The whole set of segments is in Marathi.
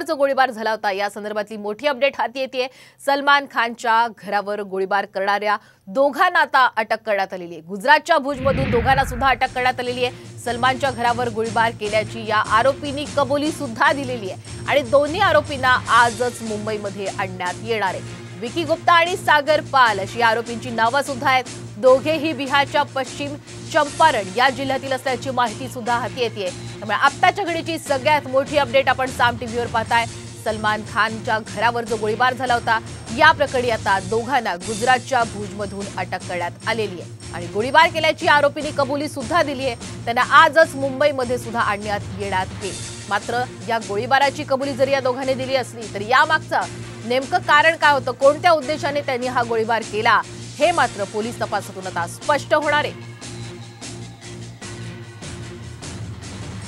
घरावर जो गोळीबार झाला होता या संदर्भातली मोठी अपडेट हाती येते। सलमान खानच्या घरावर गोळीबार करणाऱ्या दोघांना आता अटक करण्यात आलेली आहे। गुजरातच्या भुजमधून दोघांना सुद्धा अटक करण्यात आलेली आहे। सलमानच्या घरावर गोळीबार केल्याची या आरोपींनी कबुली सुद्धा दिलेली आहे आणि दोन्ही आरोपींना आजच मुंबईमध्ये आणण्यात येणार आहे। विकी गुप्ता आणि सागर पाल अशी आरोपींची नावं सुद्धा आहेत। दोघेही बिहारच्या पश्चिम चंपारण या जिल्ह्यातील असल्याची माहिती सुद्धा हाती येते। त्यामुळे आत्ताच्या घडीची सगळ्यात मोठी अपडेट आपण साम टीव्हीवर पाहताय। सलमान खानच्या घरावर जो गोळीबार झाला होता या प्रकरणी आता दोघांना गुजरातच्या भुजमधून अटक करण्यात आलेली आहे आणि गोळीबार केल्याची आरोपींनी कबुली सुद्धा दिली आहे। त्यांना आजच मुंबईमध्ये सुद्धा आणण्यात येणार आहे। मात्र या गोळीबाराची कबुली जरी या दोघांनी दिली असली तरी या मागचं नेमकं कारण काय होतं, कोणत्या उद्देशाने त्यांनी हा गोळीबार केला, हे मात्र पोलीस तपासातून आता स्पष्ट होणार आहे।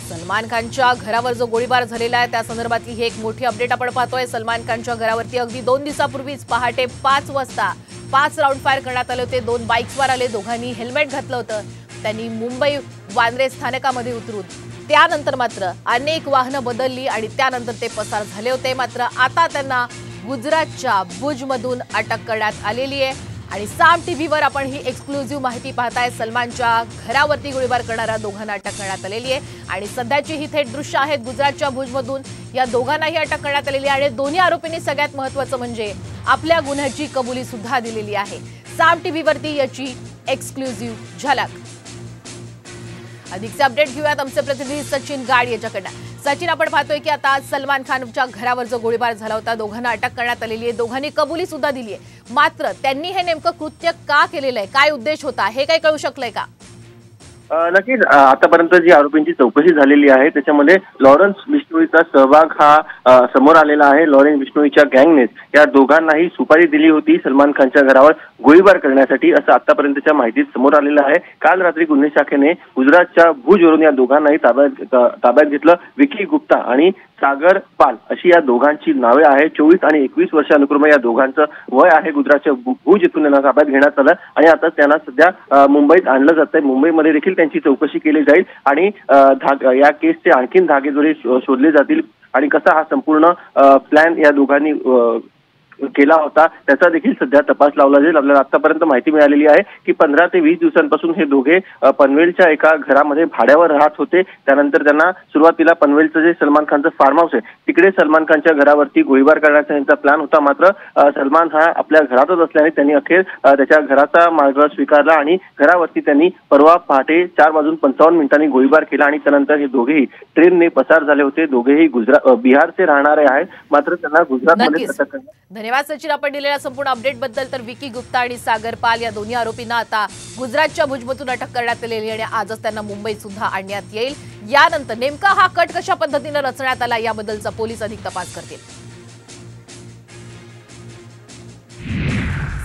सलमान खानच्या घरावर जो गोळीबार झालेला आहे त्या संदर्भातली ही एक मोठी अपडेट आपण पाहतोय। सलमान खानच्या घरावरती अगदी 2 दिवसापूर्वीच पहाटे 5 वाजता 5 राऊंड फायर करण्यात आले होते। 2 बाईक्सवर आले, दोघांनी हेल्मेट घातलं होतं। त्यांनी मुंबई वांद्रे स्थानकामध्ये उतरून त्यानंतर मात्र अनेक वाहनं बदलली आणि त्यानंतर ते पसार झाले होते। मात्र आता त्यांना गुजरातच्या भुजमधून अटक करण्यात आलेली आहे आणि साम टीव्हीवर आपण ही एक्सक्लुझिव्ह माहिती पाहताय। सलमानच्या घरावरती गोळीबार करणाऱ्या दोघांना अटक करण्यात आलेली आहे आणि सध्याची ही थेट दृश्य आहेत गुजरातच्या भुजमधून। या दोघांनाही अटक करण्यात आलेली आहे आणि दोन्ही आरोपींनी सगळ्यात महत्त्वाचं म्हणजे आपल्या गुन्ह्याची कबुली सुद्धा दिलेली आहे। साम टीव्हीवरती याची एक्सक्लुझिव्ह झलक। अधिकचे अपडेट घेऊयात आमचे प्रतिनिधी सचिन गाड याच्याकडनं। सचिन, आपण पाहतोय की आता सलमान खानच्या घरावर जो गोळीबार झाला होता दोघांना अटक करण्यात आलेली आहे, दोघांनी कबुली सुद्धा दिली आहे। मात्र त्यांनी हे नेमकं कृत्य का केलेलं आहे, काय उद्देश होता, हे काही कळू शकलंय का? नक्कीच आतापर्यंत जी आरोपींची चौकशी झालेली आहे त्याच्यामध्ये लॉरेन्स बिश्नोईचा सहभाग हा समोर आलेला आहे। लॉरेन्स बिश्नोईच्या गँगने या दोघांनाही सुपारी दिली होती सलमान खानच्या घरावर गोळीबार करण्यासाठी, असं आतापर्यंतच्या माहितीत समोर आलेलं आहे। काल रात्री गुन्हे शाखेने गुजरातच्या भुजवरून या दोघांनाही ताब्यात घेतलं। विकी गुप्ता आणि सागर पाल अशी या दोघांची नावे आहेत। 24 आणि 21 वर्षानुक्रमे या दोघांचं वय आहे। गुजरातच्या भुज येथून त्यांना ताब्यात घेण्यात आलं आणि आता त्यांना सध्या मुंबईत आणलं जातंय। मुंबईमध्ये देखील त्यांची चौकशी केली जाईल आणि या केसचे आणखीन धागेदोरे शोधले जातील आणि कसा हा संपूर्ण प्लॅन या दोघांनी केला होता त्याचा देखील सध्या तपास लावला जाईल। आपल्याला आतापर्यंत माहिती मिळालेली आहे की 15 ते 20 दिवसांपासून हे दोघे पनवेलच्या एका घरामध्ये भाड्यावर राहत होते। त्यानंतर त्यांना सुरुवातीला पनवेलचं जे सलमान खानचं फार्म हाऊस आहे तिकडे सलमान खानच्या घरावरती गोळीबार करण्याचा त्यांचा प्लॅन होता। मात्र सलमान हा आपल्या घरातच असल्याने त्यांनी अखेर त्याच्या घराचा मार्ग स्वीकारला आणि घरावरती त्यांनी परवा पहाटे 4:55 गोळीबार केला आणि त्यानंतर हे दोघेही ट्रेनने पसार झाले होते। दोघेही बिहारचे राहणारे आहेत, मात्र त्यांना गुजरातमध्ये अटक करण्यात। धन्यवाद सचिन, आपण दिलेल्या संपूर्ण अपडेट बद्दल। तर विकी गुप्ता आणि सागर पाल या दोन्ही आरोपींना आता गुजरातच्या भुजमधून अटक करण्यात आलेली आणि आजच त्यांना मुंबईत सुद्धा आणण्यात येईल। यानंतर नेमका हा कट कशा पद्धतीने रचण्यात आला याबद्दलचा पोलीस अधिक तपास करतील।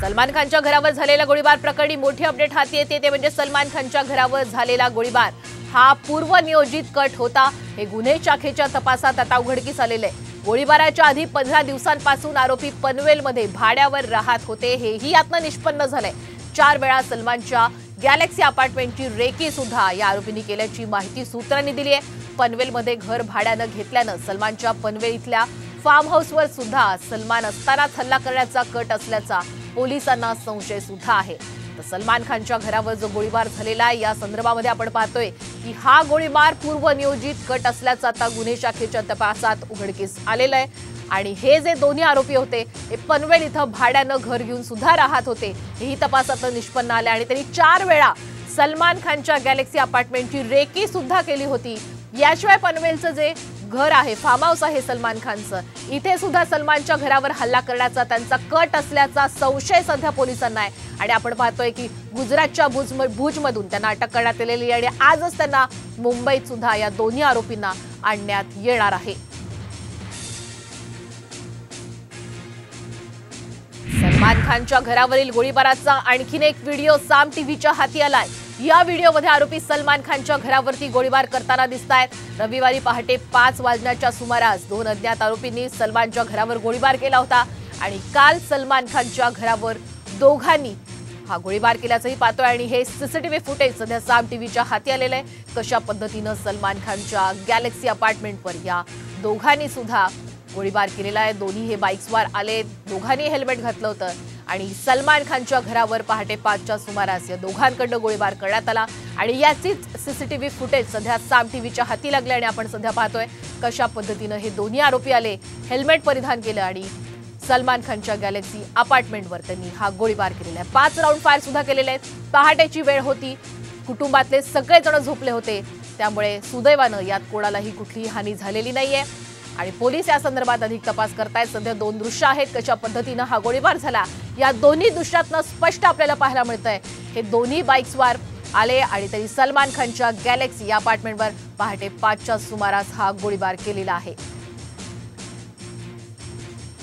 सलमान खानच्या घरावर झालेल्या गोळीबार प्रकरणी मोठी अपडेट हाती येते ते म्हणजे सलमान खानच्या घरावर झालेला गोळीबार हा पूर्वनियोजित कट होता। हे गुन्हे शाखेच्या तपासात आता उघडकीस आलेले आहे। गोळीबाराच्या आधी 15 दिवसांपासून आरोपी पनवेलमध्ये भाड्यावर राहत होते, हेही यातनं निष्पन्न झालंय। 4 वेळा सलमानच्या गॅलेक्सी अपार्टमेंटची रेकी सुद्धा या आरोपींनी केल्याची माहिती सूत्रांनी दिली आहे। पनवेलमध्ये घर भाड्यानं घेतल्यानं सलमानच्या पनवेल इथल्या फार्म हाऊसवर सुद्धा सलमान असतानाच हल्ला करण्याचा कट असल्याचा पोलिसांना संशय सुद्धा आहे। तर सलमान खानच्या घरावर जो गोळीबार झालेला आहे या संदर्भामध्ये आपण पाहतोय की हा गोळीबार पूर्वनियोजित कट असल्याचं आता गुन्हे शाखेच्या तपासात उघडकीस आलेलं आहे आणि हे जे दोन्ही आरोपी होते हे पनवेल इथं भाड्यानं घर घेऊन सुद्धा राहत होते, हेही तपासात निष्पन्न आले आणि त्यांनी 4 वेळा सलमान खानच्या गॅलेक्सी अपार्टमेंटची रेकी सुद्धा केली होती। याशिवाय पनवेलचं जे घर आहे, फार्म हाऊस आहे सलमान खानचं, इथे सुद्धा सलमानच्या घरावर हल्ला करण्याचा त्यांचा कट असल्याचा संशय सध्या पोलिसांना आहे आणि आपण पाहतोय की गुजरातच्या भुजमधून त्यांना अटक करण्यात आलेली आणि आजच त्यांना मुंबईत सुद्धा या दोन्ही आरोपींना आणण्यात येणार आहे। सलमान खानच्या घरावरील गोळीबाराचा आणखीन एक व्हिडिओ साम टीव्हीच्या हाती आलाय। या व्हिडिओमध्ये आरोपी सलमान खानच्या घरावरती गोळीबार करताना दिसतायत। रविवारी पहाटे 5 वाजण्याच्या सुमारास 2 अज्ञात आरोपींनी सलमानच्या घरावर गोळीबार केला होता आणि काल सलमान खानच्या घरावर दोघांनी हा गोळीबार केल्याचंही पाहतोय आणि हे सीसीटीव्ही फुटेज सध्या साम टीव्हीच्या हाती आलेलं आहे। कशा पद्धतीनं सलमान खानच्या गॅलेक्सी अपार्टमेंटवर या दोघांनी सुद्धा गोळीबार केलेला आहे। दोन्ही हे बाईक्सवर आले, दोघांनी हेल्मेट घातलं होतं आणि सलमान खानच्या घरावर पहाटे 5च्या सुमारास या दोघांकडून गोळीबार करण्यात आला आणि याचीच सीसीटीव्ही फुटेज सध्या साम टीव्हीच्या हाती लागले आणि आपण सध्या पाहतोय कशा पद्धतीनं हे दोन्ही आरोपी आले, हेल्मेट परिधान केलं आणि सलमान खानच्या गॅलेक्सी अपार्टमेंटवर त्यांनी हा गोळीबार केलेला आहे। 5 राऊंड फायर सुद्धा केलेले आहेत। पहाटेची वेळ होती, कुटुंबातले सगळेजण झोपले होते, त्यामुळे सुदैवानं यात कोणालाही कुठलीही हानी झालेली नाहीये आणि पोलीस या संदर्भात अधिक तपास करतायत। सध्या 2 दृश्य आहेत कशा पद्धतीनं हा गोळीबार झाला, या दोन्ही दृश्यातनं स्पष्ट आपल्याला पाहायला मिळतंय हे दोन्ही बाईक्सवर आले आणि त्यांनी सलमान खानच्या गॅलेक्सी या अपार्टमेंटवर पहाटे 5च्या सुमारास हा गोळीबार केलेला आहे।